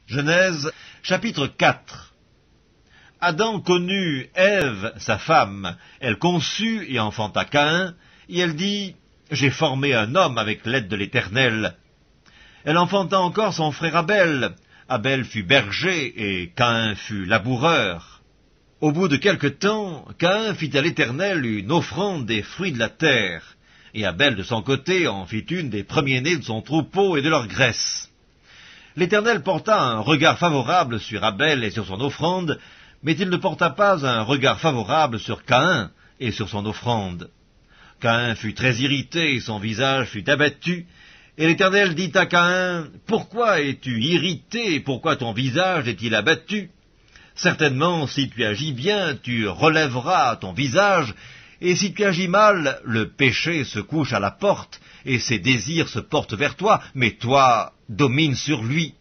Genèse, chapitre 4. Adam connut Ève, sa femme. Elle conçut et enfanta Caïn, et elle dit, « J'ai formé un homme avec l'aide de l'Éternel. » Elle enfanta encore son frère Abel. Abel fut berger, et Caïn fut laboureur. Au bout de quelque temps, Caïn fit à l'Éternel une offrande des fruits de la terre, et Abel de son côté en fit une des premiers-nés de son troupeau et de leur graisse. L'Éternel porta un regard favorable sur Abel et sur son offrande, mais il ne porta pas un regard favorable sur Caïn et sur son offrande. Caïn fut très irrité, et son visage fut abattu, et l'Éternel dit à Caïn, « Pourquoi es-tu irrité, et pourquoi ton visage est-il abattu? Certainement, si tu agis bien, tu relèveras ton visage, et si tu agis mal, le péché se couche à la porte, et ses désirs se portent vers toi, mais toi, domine sur lui. »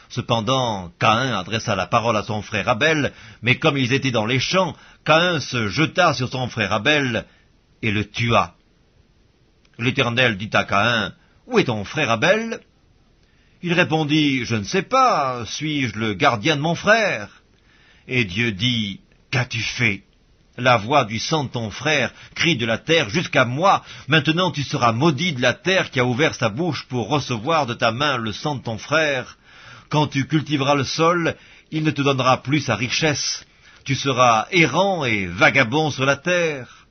Cependant, Caïn adressa la parole à son frère Abel, mais comme ils étaient dans les champs, Caïn se jeta sur son frère Abel et le tua. L'Éternel dit à Caïn, « Où est ton frère Abel ?» Il répondit, « Je ne sais pas, suis-je le gardien de mon frère ?» Et Dieu dit, « Qu'as-tu fait ? La voix du sang de ton frère crie de la terre jusqu'à moi. Maintenant tu seras maudit de la terre qui a ouvert sa bouche pour recevoir de ta main le sang de ton frère. Quand tu cultiveras le sol, il ne te donnera plus sa richesse. Tu seras errant et vagabond sur la terre. »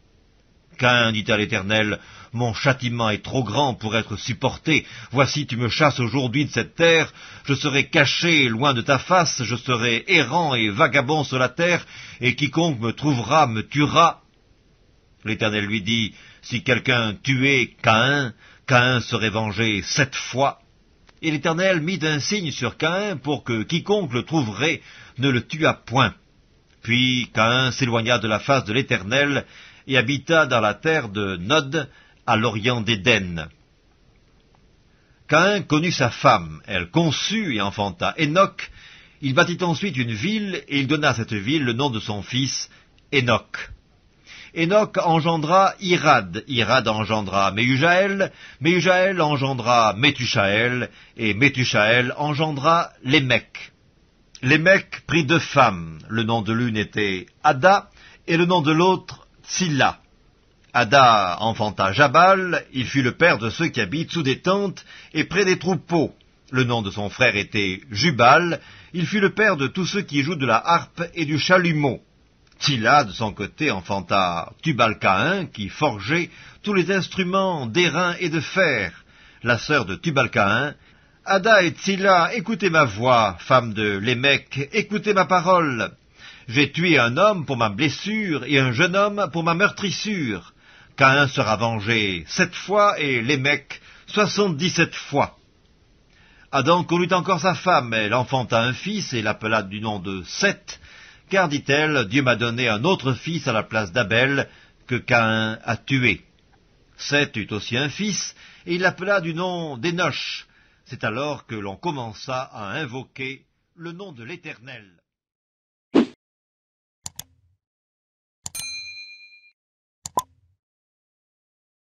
Caïn dit à l'Éternel, « Mon châtiment est trop grand pour être supporté. Voici, tu me chasses aujourd'hui de cette terre. Je serai caché loin de ta face. Je serai errant et vagabond sur la terre, et quiconque me trouvera me tuera. » L'Éternel lui dit, « Si quelqu'un tuait Caïn, Caïn serait vengé 7 fois. » Et l'Éternel mit un signe sur Caïn pour que quiconque le trouverait ne le tuât point. Puis Caïn s'éloigna de la face de l'Éternel et habita dans la terre de Nod, à l'orient d'Éden. Caïn connut sa femme, elle conçut et enfanta Hénoc. Il bâtit ensuite une ville, et il donna à cette ville le nom de son fils, Hénoc. Hénoc engendra Irad, Irad engendra Méhujaël, Méhujaël engendra Métushaël, et Métushaël engendra Lémec. Lémec prit 2 femmes, le nom de l'une était Ada, et le nom de l'autre Tsilla. Ada enfanta Jabal, il fut le père de ceux qui habitent sous des tentes et près des troupeaux. Le nom de son frère était Jubal, il fut le père de tous ceux qui jouent de la harpe et du chalumeau. Tsilla, de son côté, enfanta Tubal-Caïn, qui forgeait tous les instruments d'airain et de fer. La sœur de Tubal-Caïn, « Ada et Tsilla, écoutez ma voix, femme de Lémec, écoutez ma parole. J'ai tué un homme pour ma blessure et un jeune homme pour ma meurtrissure. Caïn sera vengé 7 fois et Lémec 77 fois. » Adam connut encore sa femme, elle enfanta un fils et l'appela du nom de Seth, car, dit-elle, Dieu m'a donné un autre fils à la place d'Abel que Caïn a tué. Seth eut aussi un fils, et il l'appela du nom d'Énoch. C'est alors que l'on commença à invoquer le nom de l'Éternel.